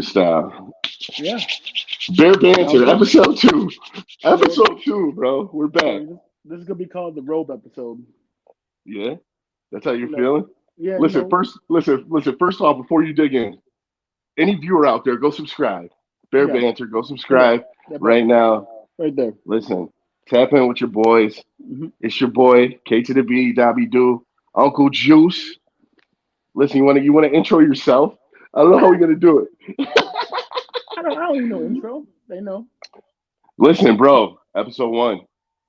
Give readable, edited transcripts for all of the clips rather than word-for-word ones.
style. Yeah. Bear Now Banter, this episode two. Robe. Episode two, bro. We're back. This is gonna be called the Robe episode. Yeah, that's how you're You know. feeling. Yeah. Listen. First off, before you dig in, any viewer out there, go subscribe. Bear Yeah. Banter, go Yeah. subscribe That right button now. right there. Listen, tap in with your boys. Hmm. It's your boy K to the B, Dobby Doo, Uncle Juice. Listen, you wanna intro yourself? I don't know how we're gonna do it. I don't even know intro. They know. Listen, bro, episode one.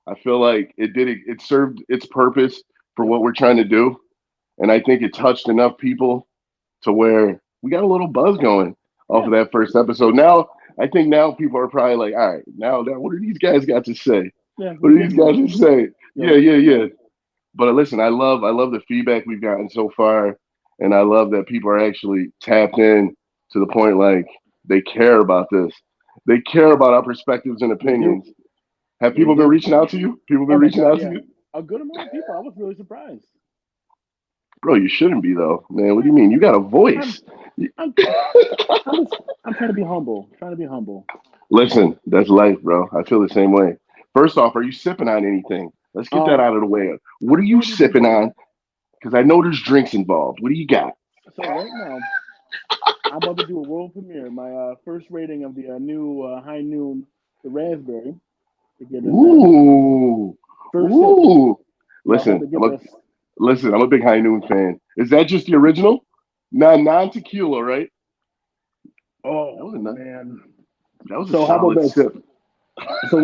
I feel like it served its purpose for Yep. what we're trying to do. And I think it touched enough people to where we got a little buzz going off Yeah. of that first episode. Now, I think now people are probably like, all right, now what do these guys got to say? Yeah. What Who's do this these guys man? to say? Yeah, Yo. yeah, yeah. But listen, I love the feedback we've gotten so far, and I love that people are actually tapped in to the point like they care about this. They care about our perspectives and They do. opinions. Have They people been do. reaching out to you? People been Oh my reaching God. out to Yeah. you? A good amount of people. I was really surprised. Bro, you shouldn't be though, man. What do Yeah. you mean? You got a I'm. voice. I'm. I'm just. I'm trying to be humble. Trying to be humble. Listen, that's life, bro. I feel the same way. First off, are you sipping on anything? Let's get that Um. out of the way. What are I'm you already sipping drinking. on? Because I know there's drinks involved. What do you got? So right now, I'm about to do a world premiere. My first rating of the new High Noon, the raspberry. To get in there. Ooh, First sip. ooh. I'm about Listen, to get this. I'm a big High Noon fan. Is that just the original? Non tequila, right? That Oh was a ni- man. that was a So how about solid this? sip. So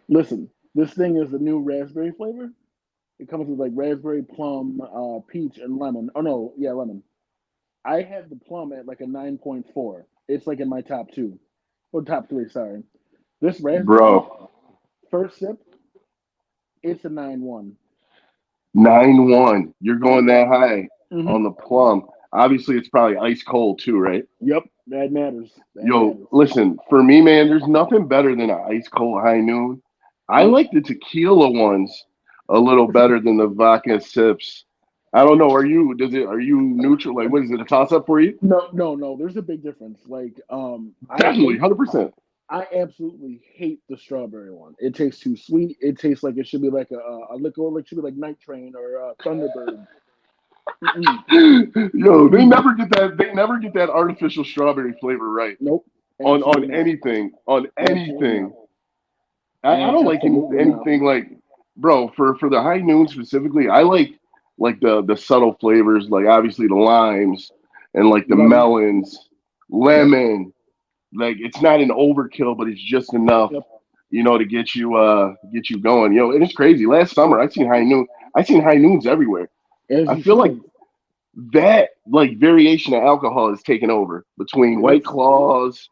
listen. This thing is the new raspberry flavor. It comes with like raspberry, plum, peach, and lemon. Oh no, yeah, lemon. I had the plum at like a 9.4. It's like in my top two or top three. Sorry. This raspberry Bro, first sip, it's a 9.1. 9-1. You're Yep. going that high Mm-hmm. on the plum. Obviously, it's probably ice cold too, right? Yep. That matters. That Yo, matters. listen, for me, man, there's nothing better than an ice cold High Noon. I Nope. like the tequila ones a little better than the vodka sips. I don't know. Are you neutral? Like, what is it? A toss up for you? No. There's a big difference. Like, Definitely, 100%. I absolutely hate the strawberry one. It tastes too sweet. It tastes like it should be like a liquor, like should be like Night Train or Thunderbird. Mm-mm. Yo, they Mm-mm. never get that. They never get that artificial strawberry flavor right Nope. on Absolutely not. anything. On Absolutely anything. not. I don't like Absolutely not. anything like, bro. For the High Noon specifically, I like the subtle flavors, like obviously the limes and like the Lemon. melons, Yep. lemon. Like it's not an overkill, but it's just enough, Yep. to get you going. And it's crazy. Last summer I seen High Noons everywhere. As I you feel like should. that like variation of alcohol is taken over between White It's Claws,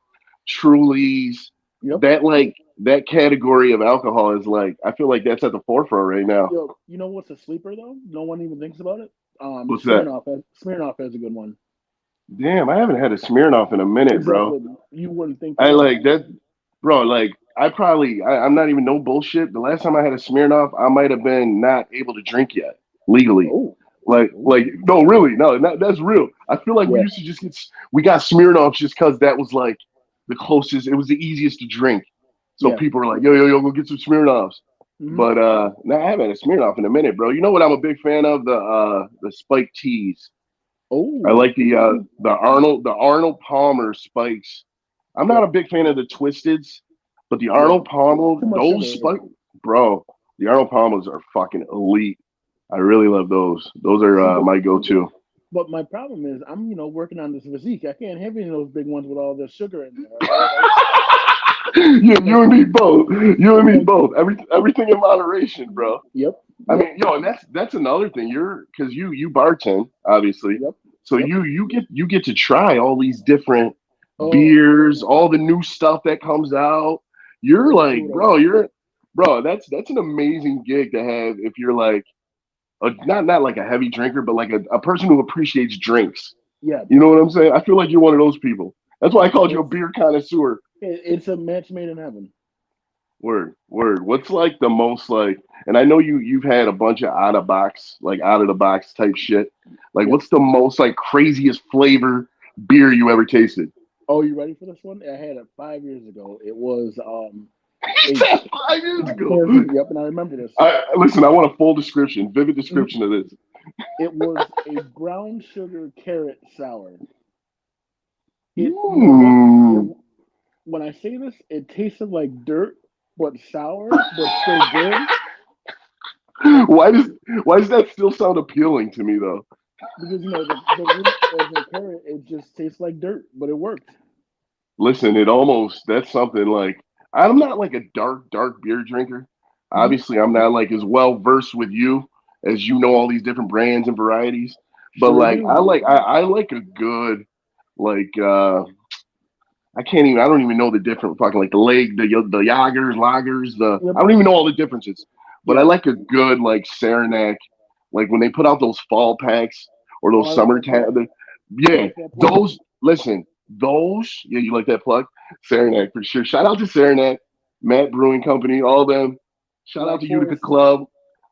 Trulies, yep. that category of alcohol is like I feel like that's at the forefront right now. Yo, you know what's a sleeper though? No one even thinks about it. What's that? Smirnoff has a good one. Damn, I haven't had a Smirnoff in a minute, bro. Exactly. You wouldn't think I that like either. that, bro. Like I'm not even no bullshit. The last time I had a Smirnoff, I might have been not able to drink yet legally. Oh. Like Oh. no, really, no, that's real. I feel like we Yeah. used to just we got Smirnoffs just because that was like the closest. It was the easiest to drink. So Yeah. people were like, yo, go get some Smirnoffs. Hmm. But now I haven't had a Smirnoff in a minute, bro. You know what I'm a big fan of? The spiked teas. I Oh. like the Arnold Palmer spikes. I'm not Yep. a big fan of the twisteds, but the Yeah. Arnold Palmer, Too much those sugar. spike, bro. The Arnold Palmers are fucking elite. I really love those. Those are See, my go-to. but my problem is I'm working on this physique. I can't have any of those big ones with all the sugar in there. All right. You and me both. You and me And both. Everything in moderation, bro. yep. I Yep. mean, yo, and that's another thing. You're because you bartend, obviously. Yep. So Yep. you get to try all these different Oh beers, man. all the new stuff that comes out. You're It's like, brutal. bro, that's an amazing gig to have if you're like not like a heavy drinker, but like a person who appreciates drinks. Yeah. You know what I'm saying? I feel like you're one of those people. That's why I called you a It's beer connoisseur. it's a match made in heaven. Word, word. What's like the most like? And I know you've had a bunch of out of the box type shit. Like, Yep. what's the most like craziest flavor beer you ever tasted? Oh, you ready for this one? I had it 5 years ago. It was a 5 years ago. yep, and I remember this. Listen, I want a full description, vivid Mhm. description of this. It was a brown sugar carrot sour. It you know what? It Mm. when I say this, it tasted like dirt, but sour, but still good. Why does why does that still sound appealing to me though? Because the root of the carrot, it just tastes like dirt, but it worked. Listen, it almost that's something like I'm not like a dark beer drinker. Hmm. Obviously, I'm not like as well versed with you as you know all these different brands and varieties. But Sure like do. I like a good like I don't even know the different fucking like the Yagers, lagers, Yep. I don't even know all the differences. But I Yep. like a good like Saranac, like when they put out those fall packs or Oh, those I like that plug. I yeah, like that plug. those listen, those yeah, you like that plug? Saranac for sure. Shout out to Saranac, Matt Brewing Company, all them. Shout out Black to Utica Forest. Club.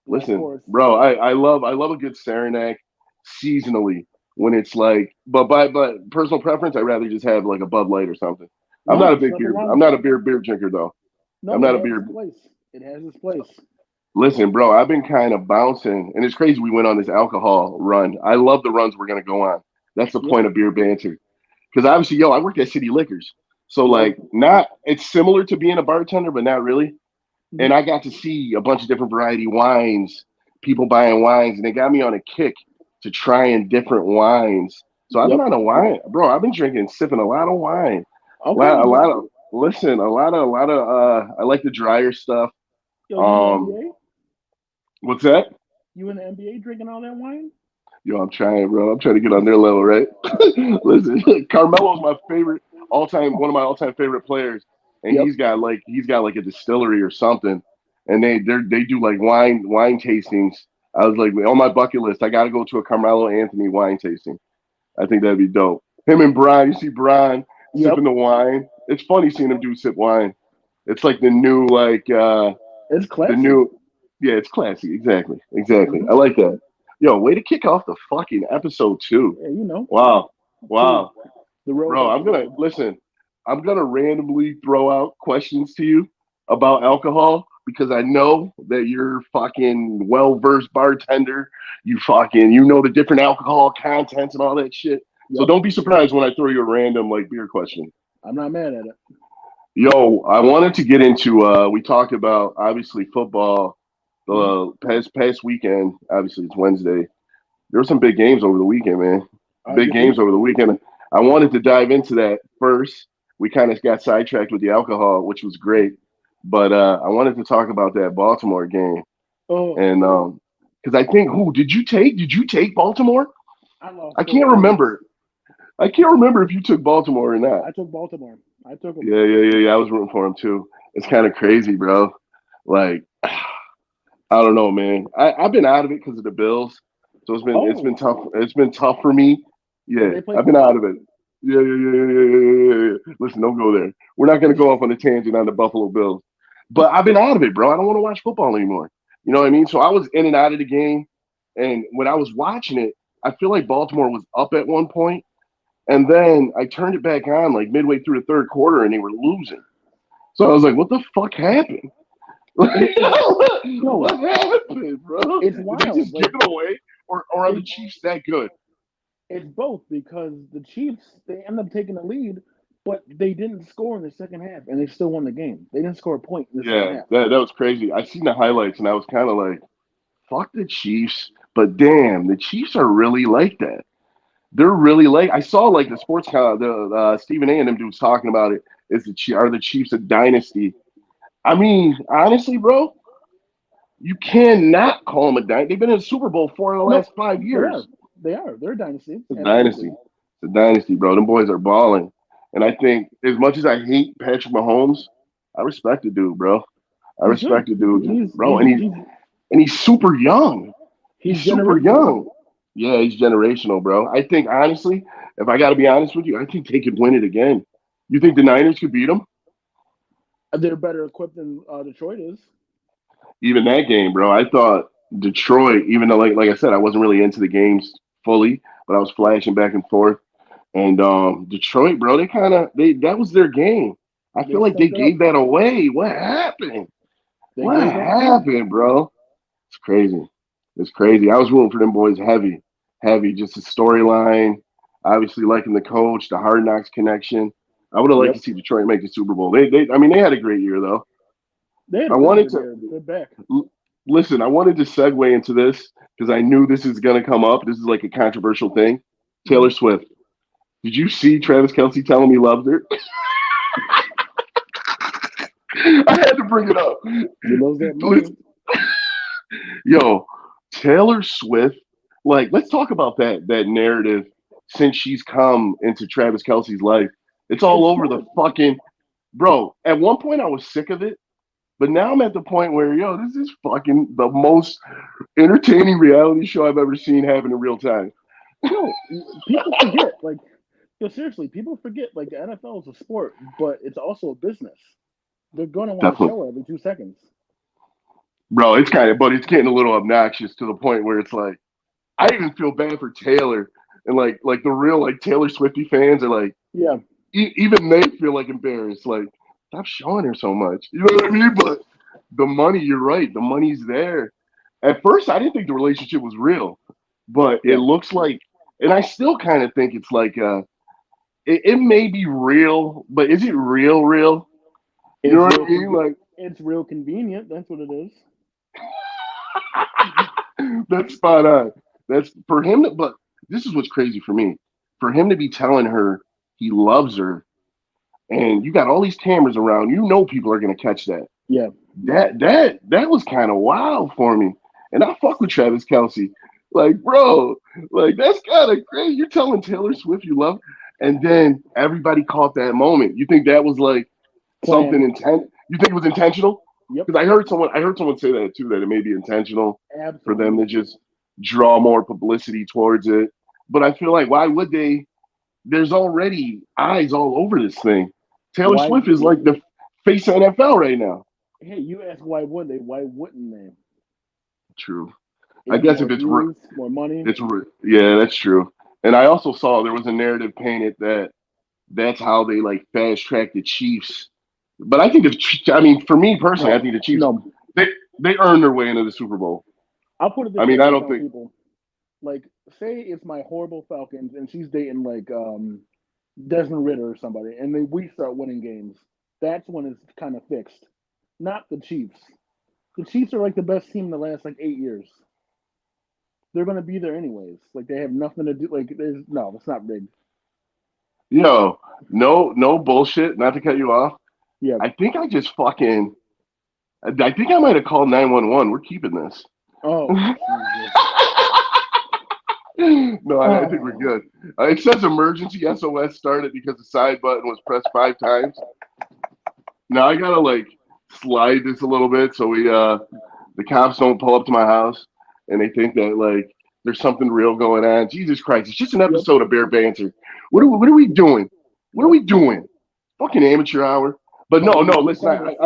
Black Listen, Forest. bro, I love a good Saranac seasonally when it's like, but personal preference, I'd rather just have like a Bud Light or something. No, there's nothing wrong I'm with not a that. beer drinker though. I'm No, it not a has beer. its place. It has its place. Listen, bro, I've been kind of bouncing, and it's crazy. We went on this alcohol run. I love the runs we're gonna go on. That's the Yep. point of beer banter. Because obviously, yo, I worked at City Liquors, so Yep. like, not it's similar to being a bartender, but not really. Hmm. And I got to see a bunch of different variety wines, people buying wines, and they got me on a kick to trying different wines. So I've been Yep. on a wine, bro. I've been drinking, sipping a lot of wine, Okay. a lot of listen, a lot of. I like the drier stuff. Yo, you in the Um, NBA? what's that? You in the NBA drinking all that wine? Yo, I'm trying, bro. I'm trying to get on their level, right? Listen, Carmelo's my favorite all time, one of my all time favorite players, and Yep. he's got like a distillery or something, and they do like wine tastings. I was like on my bucket list, I got to go to a Carmelo Anthony wine tasting. I think that'd be dope. Him and Brian, you see Brian Yep. sipping the wine. It's funny seeing him do sip wine. It's like the new It's the classy. new, yeah, it's classy. Exactly, exactly. Hmm. I like that. Yo, way to kick off the fucking episode too. Yeah, Wow, two. wow, The Robe bro. I'm gonna episode. listen. I'm gonna randomly throw out questions to you about alcohol because I know that you're fucking well versed bartender. You know the different alcohol contents and all that shit. So Yep. don't be surprised when I throw you a random like beer question. I'm not mad at it. Yo, I wanted to get into we talked about obviously football Hmm. the past weekend. Obviously it's Wednesday. There were some big games over the weekend, man. Big Good for games you. over the weekend. I wanted to dive into that first. We kind of got sidetracked with the alcohol, which was great. But I wanted to talk about that Baltimore game. Oh, And because I think who did you take? Did you take Baltimore? I lost I four can't points. remember. I can't remember if you took Baltimore or not. I took Baltimore. I took them. Yeah. I was rooting for him too. It's kind of crazy, bro. Like I don't know, man. I've been out of it because of the Bills, so it's been Oh, tough. It's been tough for me. did Yeah, they play I've been out football? of it. Yeah. Listen, don't go there. We're not going to go off on a tangent on the Buffalo Bills, but I've been out of it, bro. I don't want to watch football anymore. You know what I mean? So I was in and out of the game, and when I was watching it, I feel like Baltimore was up at one point, and then I turned it back on like midway through the third quarter, and they were losing. So I was like, "What the fuck happened?" It's yo, What happened, bro? it's Did they wild. just give Like it away, or are the it, Chiefs that good? it's both because the Chiefs they end up taking the lead, but they didn't score in the second half, and they still won the game. They didn't score a point in the second Yeah, half. that was crazy. I seen the highlights and I was kind of like, "Fuck the Chiefs," but damn, the Chiefs are really like that. They're really like. I saw like the sports the Stephen A. and them dudes talking about it. Are the Chiefs a dynasty? I mean, honestly, bro, you cannot call them a dynasty. They've been in the Super Bowl 4 of the No, last five they are. years. They are. They're a dynasty. It's a dynasty. Absolutely. It's a dynasty, bro. Them boys are balling. And I think as much as I hate Patrick Mahomes, I respect the dude, bro. I He's good. respect the dude, He's bro. he's he's And he's super young. he's He's super generational. young. Yeah, he's generational, bro. I think honestly, if I got to be honest with you, I think they could win it again. You think the Niners could beat them? They're better equipped than Detroit is. Even that game, bro. I thought Detroit, even though like I said, I wasn't really into the games fully, but I was flashing back and forth. And Detroit, bro, they that was their game. I They feel like they stepped it up. gave that away. What happened? They What gave up too. happened, bro? It's crazy. It's crazy. I was rooting for them boys heavy, heavy. Just the storyline. Obviously, liking the coach, the Hard Knocks connection. I would have liked Yep. to see Detroit make the Super Bowl. I mean, they had a great year though. They had I a really wanted good to year. They're back. listen. I wanted to segue into this because I knew this is going to come up. This is like a controversial thing. Hmm. Taylor Swift. Did you see Travis Kelsey tell him he loved her? I had to bring it up. He loves that money. Listen, yo, Taylor Swift. Like, let's talk about that narrative since she's come into Travis Kelsey's life. It's all It's over the smart. fucking bro. At one point, I was sick of it, but now I'm at the point where yo, this is fucking the most entertaining reality show I've ever seen happen in real time. Yo, people forget. Like, yo, seriously, people forget. Like, the NFL is a sport, but it's also a business. They're gonna want to Definitely, show it every 2 seconds. bro. It's kind of, but it's getting a little obnoxious to the point where it's like I even feel bad for Taylor and like the real like Taylor Swifty fans are like Yeah, even they feel like embarrassed. Like stop showing her so much. You know what I mean? But the money, you're right. The money's there. At first, I didn't think the relationship was real, but it yeah. looks like, and I still kind of think it's like it may be real, but is it real? Real? You know It's what real. I mean? Like It's real convenient. That's what it is. that's spot on. That's for him. But this is what's crazy for me. For him to be telling her he loves her, and you got all these cameras around, you know people are gonna catch that. Yeah, That was kind of wild for me. And I fuck with Travis Kelsey. Like, bro, like that's kind of crazy. You're telling Taylor Swift you love, and then everybody caught that moment. You think that was like something planned. intent? You think it was intentional? Yep, Because I heard someone say that too, that it may be intentional for them absolutely. to just draw more publicity towards it. But I feel like why would they? There's already eyes all over this thing. Taylor Why? Swift is like the face of NFL right now. Hey, you ask why would they? Why wouldn't they? True. They I get guess more if views, more money. yeah, that's true. And I also saw there was a narrative painted that that's how they like fast track the Chiefs. But I think I mean, for me personally, I No, think the Chiefs no. they they earned their way into the Super Bowl. I'll put it I this way. mean, I I don't tell think people, like, say it's my horrible Falcons and she's dating like Desmond Ritter or somebody, and then we start winning games. That's when it's kind of fixed. Not the Chiefs. The Chiefs are like the best team in the last like 8 years. They're gonna be there anyways. Like they have nothing to do. Like there's no, it's not rigged. yo, no bullshit. Not to cut you off. Yeah. I think I just fucking I think I might have called 911. We're keeping this. Oh Jesus. No, I think we're Oh. good. It says emergency SOS started because the side button was pressed 5 times. Now I gotta like slide this a little bit so we the cops don't pull up to my house and they think that like there's something real going on. Jesus Christ, it's just an Yep. episode of Bear Banter. Yep. What are we doing? What are Yep. we doing? Fucking amateur hour. But But no, Utica's listen, finest.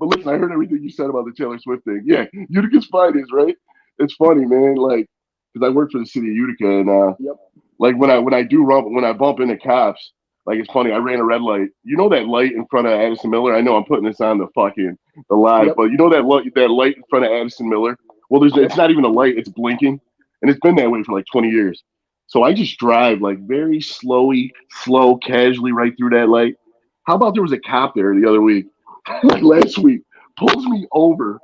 but listen, I heard everything you said about the Taylor Swift thing. Yeah, Utica's finest, right? It's funny, man. Like, because I work for the city of Utica, and Yep. like when I bump into cops, like it's funny. I ran a red light. You know that light in front of Addison Miller. I know I'm putting this on the live, Yep. but you know that light in front of Addison Miller. Well, Yep. it's not even a light. It's blinking, and it's been that way for like 20 years. So I just drive like very slow, casually right through that light. How about there was a cop there the other week, like last week, pulls me over.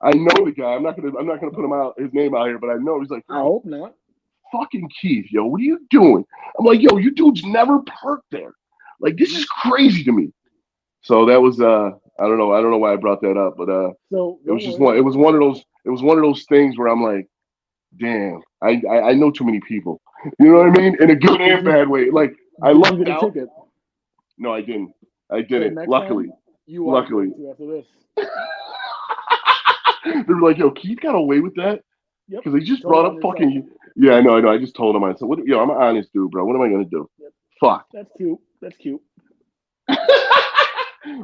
I know the guy. I'm not gonna put his name out here, but I know he's like, I yo, hope not. fucking Keith, yo, what are you doing? I'm like, yo, you dudes never parked there. Like, this is crazy to me. So that was I don't know why I brought that up, but So it was don't just worry. it was one of those things where I'm like, damn, I know too many people. You know what I mean? In a good Did and you bad way. Like I did you lucked get a out. ticket? No, I didn't. I So didn't. next Luckily. time you are Luckily. going to after this. They were like, yo, Keith got away with that? Yep. Because they You just told brought on up yourself. fucking yeah, I know. I just told him I said, what yo, I'm an honest dude, bro. What am I gonna do? Yep. Fuck. That's cute. That's cute.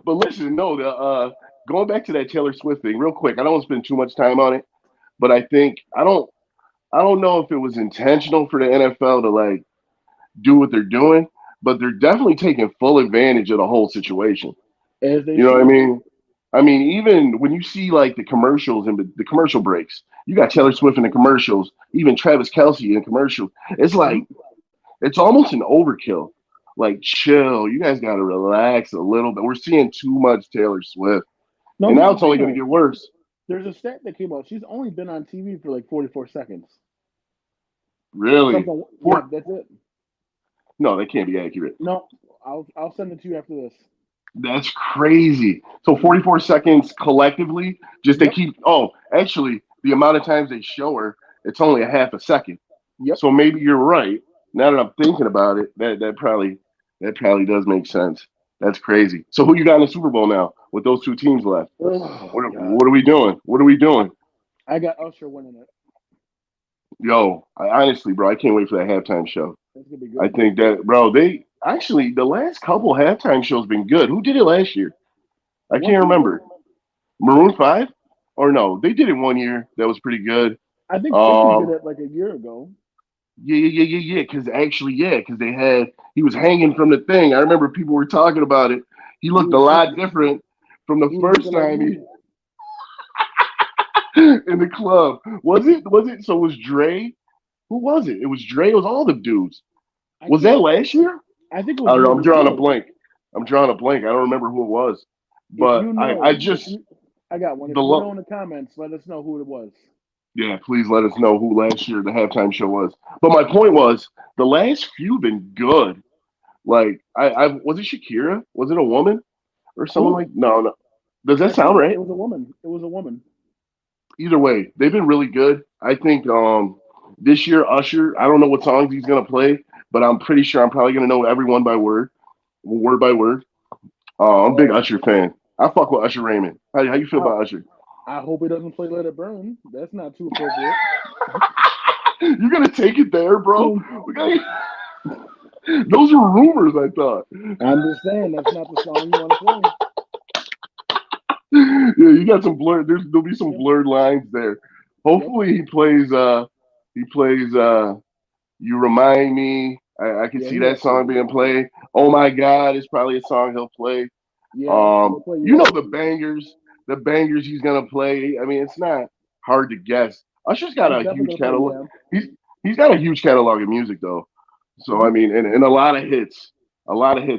But listen, no, the going back to that Taylor Swift thing, real quick. I don't want to spend too much time on it, but I think I don't know if it was intentional for the NFL to like do what they're doing, but they're definitely taking full advantage of the whole situation. as they You know what I should. mean? I mean, even when you see like the commercials and the commercial breaks, you got Taylor Swift in the commercials, even Travis Kelsey in commercials. It's Mhm. like it's almost an overkill. Like, chill. You guys got to relax a little bit. We're seeing too much Taylor Swift, No, and here's now the it's thing only going to though. get worse. There's a stat that came out. She's only been on TV for like 44 seconds. Really? Something. Yeah, For that's it. no, that can't be accurate. No, I'll send it to you after this. That's crazy. So 44 seconds collectively, just they Yep. keep. Oh, actually, the amount of times they show her, it's only a half a second. Yep. So maybe you're right. Now that I'm thinking about it, that probably does make sense. That's crazy. So who you got in the Super Bowl now with those two teams left? Oh What God. are we doing? What are we doing? I got Usher winning it. Yo, I honestly, bro, I can't wait for that halftime show. That's gonna be I good. think that, bro, they actually the last couple halftime shows been good. Who did it last year? I What can't people? remember. Maroon Five, or no? They did it one year. That was pretty good. I think 50 did Um, it like a year ago. yeah. Because actually, yeah, because they had he was hanging from the thing. I remember people were talking about it. He He looked a was lot looking. different from the He was first looking like time he me. in the club. Was it? Was it? So was Dre? Who was it? It was Dre. It was all the dudes. I Was that can't. last year? I think it I was the don't know. year I'm drawing a before. blank. I'm drawing a blank. I don't remember who it was. If But you I know, just I got one. If the you know lo- in the comments, let us know who it was. yeah. Please let us know who last year the halftime show was. But my point was the last few been good. Like I was it Shakira? Was it a woman or someone Who? like no. Does that I think sound it right? was a woman. It was a woman. Either way, they've been really good. I think this year Usher. I don't know what songs he's gonna play, but I'm pretty sure I'm probably gonna know every one by word, word by word. I'm a big Uh, Usher fan. I fuck with Usher Raymond. How you feel I about Usher? I hope he doesn't play Let It Burn. That's not too appropriate. You're gonna take it there, bro? Hmm. We got those are rumors. I thought. I'm just saying that's not the song you want to play. Yeah, you got some blurred. There'll be some Yep. blurred lines there. Yep. Hopefully he plays You Remind Me. I can Yeah, see he that has to. song being played. Oh My God is probably a song he'll play. Yeah, he'll play You know Yo. the bangers he's gonna play. I mean, it's not hard to guess. Usher's got He's a definitely huge gonna play catalog. Yeah. He's he's got a huge catalog of music though. So I Hmm. mean, and a lot of hits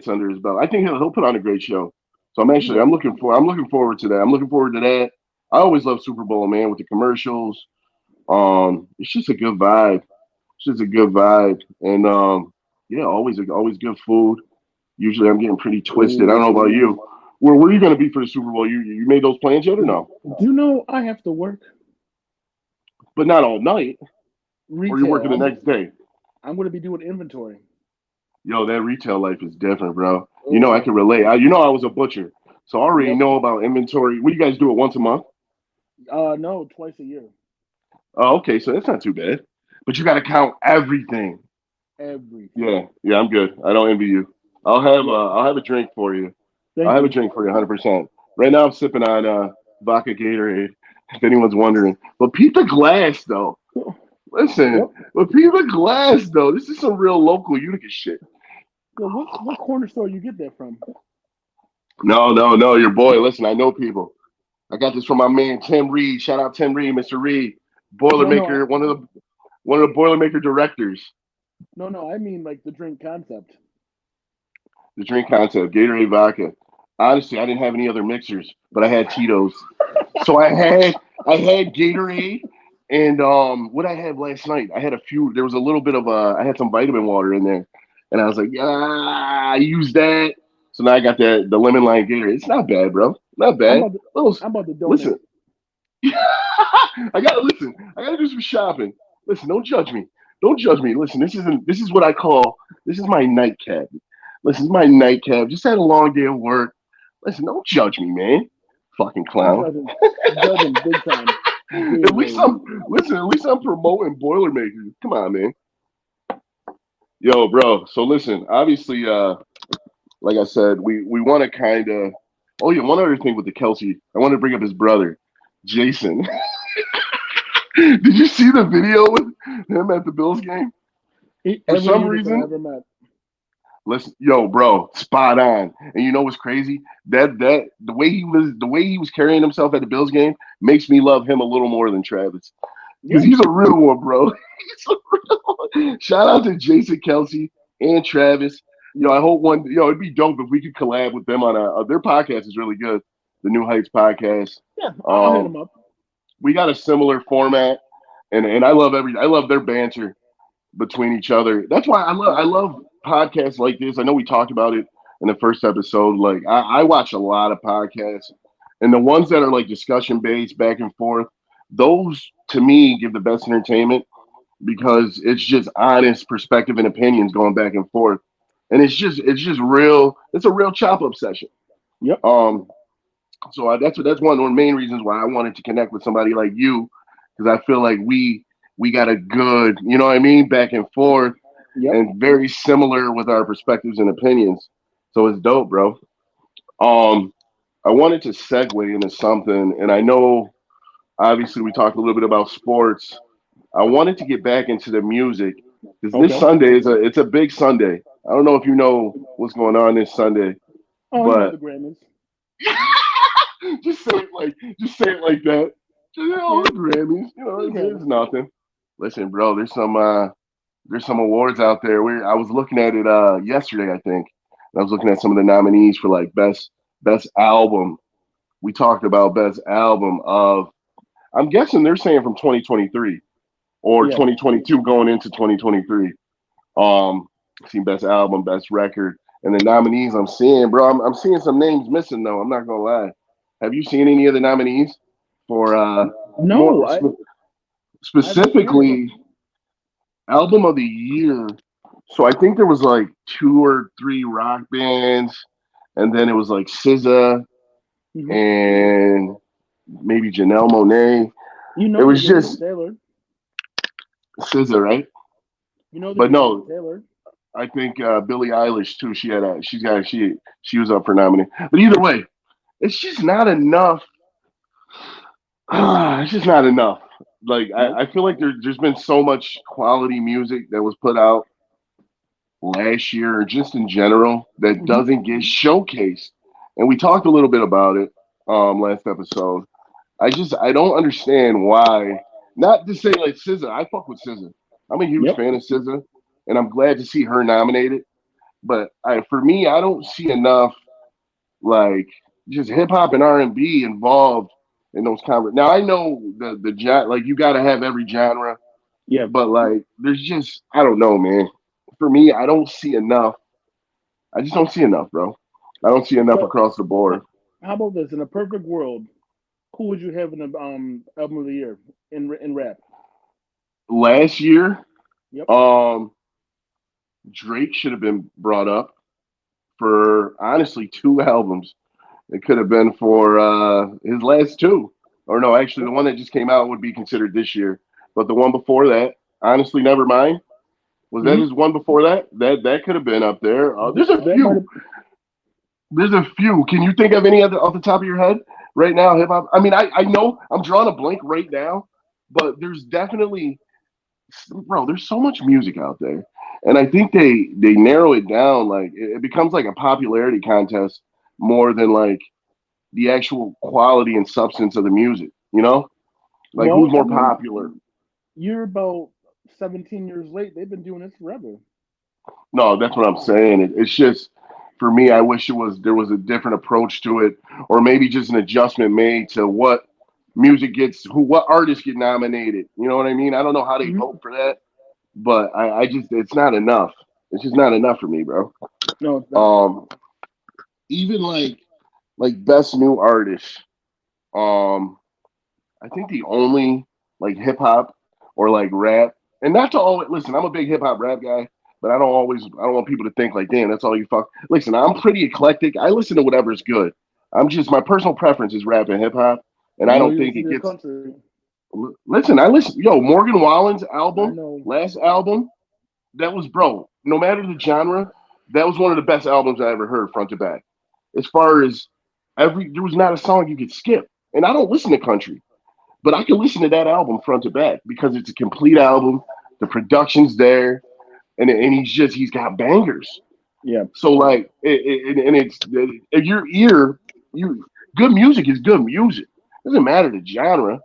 under his belt. I think he'll put on a great show. So He will. I'm looking forward to that. I'm looking forward to that. I always love Super Bowl, man, with the commercials. It's just a good vibe. It's just a good vibe, and yeah, always good food. Usually, I'm getting pretty twisted. I don't know about Ooh. you. Where are you going to be for the Super Bowl? You made those plans yet or no? Do you know I have to work But not all night, or you're retail? working the next day. I'm going to be doing inventory. Yo, that retail life is different, bro. You know, I Oh, can relate. You know, I was a butcher, so I already yep. know about inventory. What do you guys do it once a month? No, twice a year. Oh, okay, so that's not too bad. But you got to count everything. Everything. Yeah, I'm good. I don't envy you. Yep. I'll have a drink for you. I'll Thank have a you. drink for you, 100%. Right now, I'm sipping on vodka Gatorade. If anyone's wondering, but peep the glass though. Listen, Yep. but peep the glass though. This is some real local Utica shit. Yo, what corner store you get that from? No, your boy. Listen, I know people. I got this from my man Tim Reed. Shout out Tim Reed, Mr. Reed, No, no, Boilermaker, one of the Boilermaker directors. no. I mean like the drink concept. The drink concept, Gatorade vodka. Honestly, I didn't have any other mixers, but I had Tito's. So I had Gatorade and what I had last night. I had a few. There was a little bit of I had some vitamin water in there, and I was like, yeah, I used that. So now I got the lemon lime Gatorade. It's not bad, bro. Not I'm bad. about to, Little, I'm about to listen. donate. I gotta listen. I gotta do some shopping. Listen, don't judge me. Don't judge me. Listen, this is what I call this is my nightcap. Listen, this is my nightcap. Just had a long day of work. Listen, don't judge me, man. Fucking I'm clown. judging big time. At least Gatorade. I'm listen. At least I'm promoting Boilermakers. Come on, man. Yo, bro. So listen. Obviously, like I said, we want to kind of. Oh yeah, one other thing with the Kelsey. I want to bring up his brother, Jason. Did you see the video with him at the Bills game? For Every some musician I reason, ever met. listen, yo, bro, spot on. And you know what's crazy? That the way he was carrying himself at the Bills game makes me love him a little more than Travis. Because Yeah, he's a real one, bro. He's a real one. Shout out to Jason Kelsey and Travis. Yo, yeah, I hope one. Yo, it'd be dope if we could collab with them on their podcast is really good. The New Heights podcast. yeah. I'll hit Um, him up. we got a similar format, and I love their banter between each other. That's why I Yep. love podcasts like this. I know we talked about it in the first episode. Like I watch a lot of podcasts, and the ones that are like discussion based, back and forth, those to me give the best entertainment because it's just honest perspective and opinions going back and forth, and it's just real. It's a real chop up session. Yep. Um, that's one of the main reasons why I wanted to connect with somebody like you because I feel like we got a good, you know what I mean, back and forth Yep. and very similar with our perspectives and opinions. So it's dope, bro. Um, I wanted to segue into something, and I know obviously we talked a little bit about sports. I wanted to get back into the music because this Okay. Sunday it's a big Sunday. I don't know if you know what's going on this Sunday, Oh, but the Grammys. just say it like that. Yeah. The Grammys, The it's Grammys. nothing. Listen, bro, there's some awards out there. Where I was looking at it yesterday, I think. And I was looking at some of the nominees for like best album. We talked about best album of. I'm guessing they're saying from 2023 or Yeah. 2022 going into 2023. Um, seen best album, best record, and the nominees I'm seeing, bro. I'm seeing some names missing though. I'm not gonna lie. Have you seen any of the nominees for No, more I haven't seen any of specifically them. album of the year? So I think there was like two or three rock bands, and then it was like SZA Hmm. and maybe Janelle Monae. You It know they was gave it to just Taylor. SZA, right? You know they But gave it to no, Taylor. I think Billie Eilish too. She was up for nominee. But either way, it's just not enough. It's just not enough. Like Nope. I feel like there's been so much quality music that was put out last year or just in general that Hmm. doesn't get showcased. And we talked a little bit about it last episode. I don't understand why. Not to say like SZA, I fuck with SZA. I'm a huge Yep. fan of SZA, and I'm glad to see her nominated. But for me, I don't see enough like just hip hop and R&B involved in those conversations. Now I know like you got to have every genre, Yeah. but like there's just I don't know, man. For me, I don't see enough. I just don't see enough, bro. I don't see enough So, across the board. how about this? In a perfect world, who would you have in the album of the year in rap? Last year, Yep. um, Drake should have been brought up for honestly two albums. It could have been for his last two, or no, actually the one that just came out would be considered this year. But the one before that, honestly, never mind. Was that Hmm. his one before that? That could have been up there. There's a That might few. have. There's a few. Can you think of any other off the top of your head right now? Hip hop. I mean, I know I'm drawing a blank right now, but there's definitely, bro. There's so much music out there, and I think they narrow it down. Like it becomes like a popularity contest more than like the actual quality and substance of the music. You know, like Well, who's I more mean, popular? you're about 17 years late. They've been doing this forever. No, that's what I'm saying. It's just for me. I wish there was a different approach to it, or maybe just an adjustment made to what music gets, what artists get nominated. You know what I mean? I don't know how they Hmm. vote for that, but I just it's not enough. It's just not enough for me, bro. No, it's not. Um, even like best new artist. Um, I think the only like hip hop or like rap, and not to always listen. I'm a big hip hop rap guy, but I don't want people to think like, damn, that's all you fuck. Listen, I'm pretty eclectic. I listen to whatever's good. My personal preference is rap and hip hop, and I I know don't you think listen it to your gets. country. Listen, I listen. Yo, Morgan Wallen's I album, know. last album, that was bro. No matter the genre, that was one of the best albums I ever heard front to back. As far as there was not a song you could skip, and I don't listen to country. But I can listen to that album front to back because it's a complete album. The production's there. and he's got bangers. Yeah. So like, and it's your ear, you good music is good music. Doesn't matter the genre.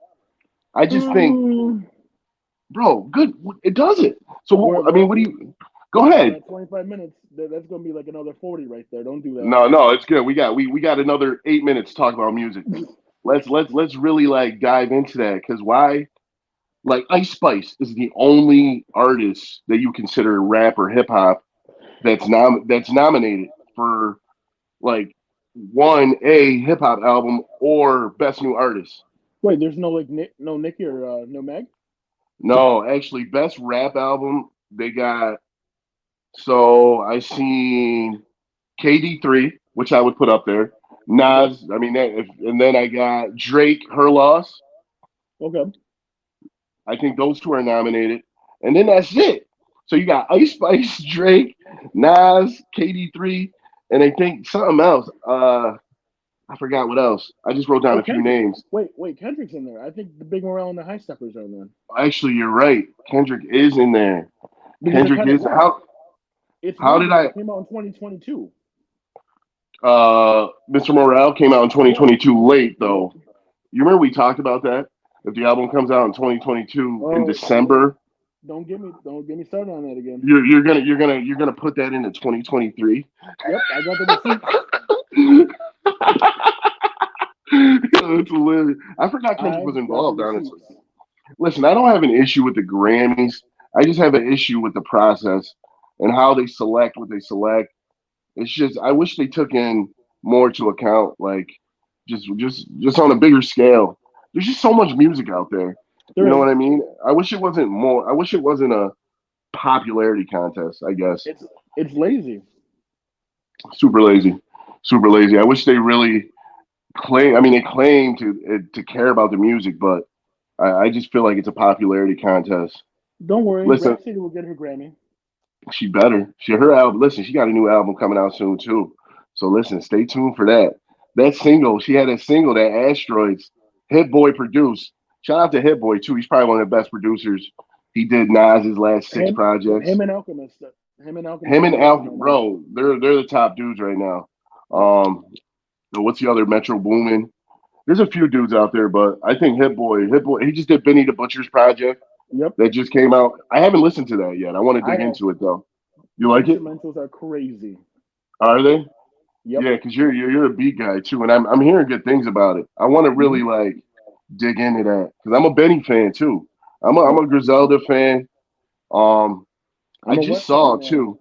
I just think, Mm, bro, good. It doesn't. So we're I mean, we're what do you? Go we're ahead. at 25 minutes. That's gonna be like another 40 right there. Don't do that. No, it's good. We got another 8 minutes to talk about music. Let's really like dive into that because why? Like Ice Spice is the only artist that you consider rap or hip hop that's nominated for like one a hip hop album or best new artist. Wait, there's no like no Nicki or no Meg. No, actually, best rap album they got. So I seen KD3, which I would put up there. Okay. Nas, I mean, and then I got Drake, Her Loss. Okay. I think those two are nominated, and then that's it. So you got Ice Spice, Drake, Nas, KD3, and I think something else. I forgot what else. I just wrote down Oh, a few Kendrick. names. Wait, Kendrick's in there. I think the Big Morale and the High Steppers are in there Actually, you're right. Kendrick is in there. because it Kendrick kind of is works. It's how weird did because I it came out in 2022. Mr. Morale came out in Yep. 2022 late Yep. though. You remember we talked about that? If the album comes out in 2022 in Oh, December, don't get me started on that again. you're gonna put that into 2023. Yep, I got the receipts. It's hilarious. I forgot Kendrick was I've got the involved, honestly. receipts. Listen, I don't have an issue with the Grammys. I just have an issue with the process and how they select what they select. It's just I wish they took in more to account, like just on a bigger scale. There's just so much music out there. You There know is. what I mean? I wish it wasn't more. I wish it wasn't a popularity contest. I guess It's lazy. super lazy, super lazy. I wish they really claim. I mean, they claim to care about the music, but I just feel like it's a popularity contest. Don't worry, Listen, Rap City will get her Grammy. she better. Her album. Listen, she got a new album coming out soon too. So listen, stay tuned for that. That single, she had a single that Asteroids Hit Boy produced. Shout out to Hit Boy too. He's probably one of the best producers. He did Nas's last six Him, projects. him and Alchemist. Him and Alchemist Him are and working Al, right now. bro, they're the top dudes right now. Yep. Um, what's the other Metro Boomin? There's a few dudes out there, but I think Hit Boy, he just did Benny the Butcher's project Yep. that just came out. I haven't listened to that yet. I want to I dig have. into it though. You The like it? instrumentals are crazy. Are they? Yep. Yeah, because you're a beat guy too, and I'm hearing good things about it. I want to Hmm. really like dig into that because I'm a Benny fan too. I'm Yep. a Griselda fan. Um, I I'm a just West Side saw man. too.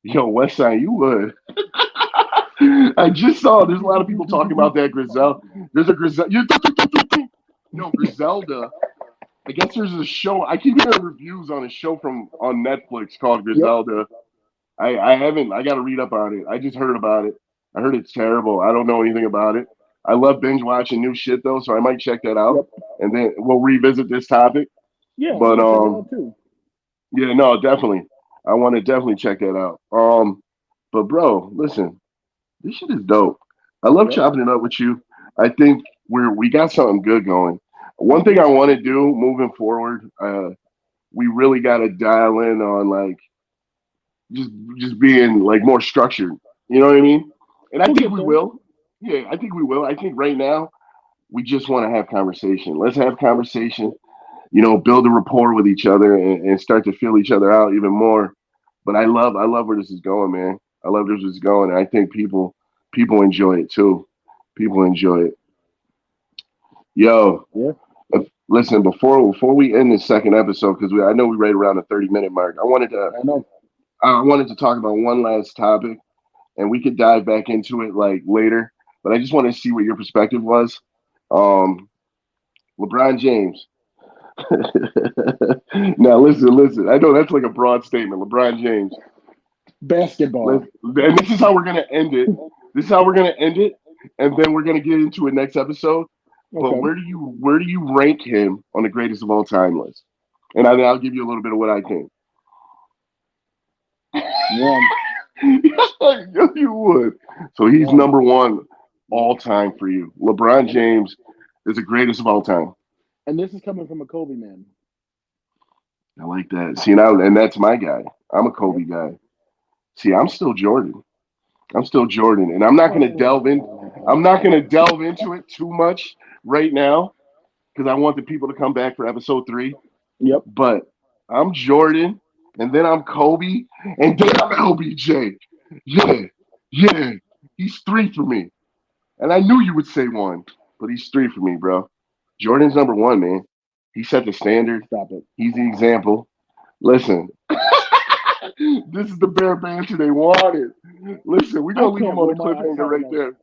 Yo, West Side, you would. I just saw. There's a lot of people talking about that Griselda. There's a Griselda. Yo, Griselda. I guess there's a show. I keep hearing reviews on a show from on Netflix called Yep. Griselda. I haven't. I got to read up on it. I just heard about it. I heard it's terrible. I don't know anything about it. I love binge watching new shit though, so I might check that out, Yep. and then we'll revisit this topic. Yeah, I'm But gonna check it out too. yeah, no, definitely. I want to definitely check that out. But bro, listen, this shit is dope. I love Yep. chopping it up with you. I think we got something good going. One We thing I do. want to do moving forward, we really got to dial in on like just just being like more structured. You know what I mean? And I We'll think get we there. will. Yeah, I think we will. I think right now we just want to have conversation. Let's have Yep. conversation. You know, build a rapport with each other and start to feel each other out even more. But I love where this is going, man. I love where this is going. And I think people enjoy it too. People enjoy it. Yo, Yeah. listen, before we end this second episode, because I know we right around the 30-minute mark. I know. I wanted to talk about one last topic, and we could dive back into it like later. But I just wanted to see what your perspective was. Um, LeBron James. Now listen. I know that's like a broad statement. LeBron James. Basketball. And this is how we're gonna end it. This is how we're gonna end it, and then we're gonna get into a next episode. But Okay. where do you rank him on the greatest of all time list? And I'll give you a little bit of what I think. One. You would. So he's One. number one all time for you. LeBron And James is the greatest of all time. and this is coming from a Kobe man. I like that. See now, and that's my guy. I'm a Yep. Kobe guy. See, I'm still Jordan. I'm still Jordan, and I'm not going to delve in. I'm not going to delve into it too much right now because I want the people to come back for episode 3. Yep. But I'm Jordan, and then I'm Kobe, and then I'm LBJ. Yeah, yeah. He's 3 for me, and I knew you would say 1, but he's 3 for me, bro. Jordan's number 1, man. He set the standard. Stop it. He's the example. Listen, this is the bear banter they wanted. Listen, we're I gonna leave them can't on a roll my eyes cliffhanger hard right enough. there.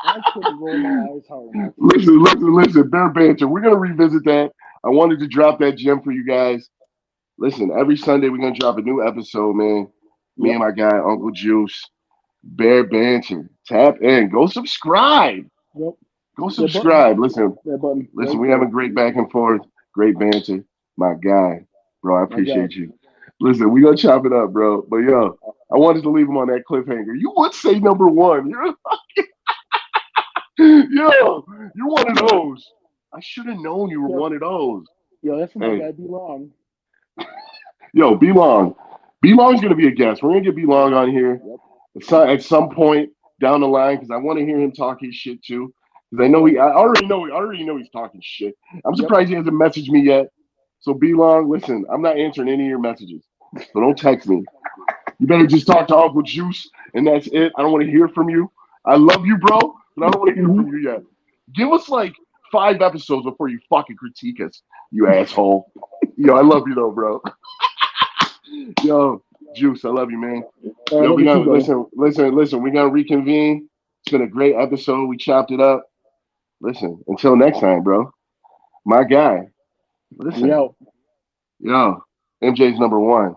I couldn't roll my eyes hard enough. Listen. Bear banter. We're gonna revisit that. I wanted to drop that gem for you guys. Listen, every Sunday we're gonna drop a new episode, man. Me Yep. and my guy Uncle Juice. Bear banter. Tap in. Go subscribe. Yep. Go That button. subscribe. Listen, That button listen. right We have a there. great back and forth. Great banter. My guy, bro. I My guy. appreciate you. Listen, we gonna chop it up, bro. But yo, I wanted to leave him on that cliffhanger. You would say number 1. You're one of those. I should have known you were Yep. one of those. Yo, that's what my Hey, guy belong. yo, Be Long. Be Long's gonna be a guest. We're gonna get Be Long on here Yep. at some point down the line because I want to hear him talk his shit too. Because I Me know too. I already know he's talking shit. I'm Yep. surprised he hasn't messaged me yet. So Be Long, listen, I'm not answering any of your messages. So don't text me. You better just talk to Uncle Juice, and that's it. I don't want to hear from you. I love you, bro, but I don't want to hear Hmm. from you yet. Give us like 5 episodes before you fucking critique us, you asshole. Yo, I love you though, bro. Yo, Juice, I love you, man. I Yo, love we you too, gonna brother. listen. We gonna reconvene. It's been a great episode. We chopped it up. Listen, until next time, bro. My guy. We Listen, out. yo, MJ's number 1.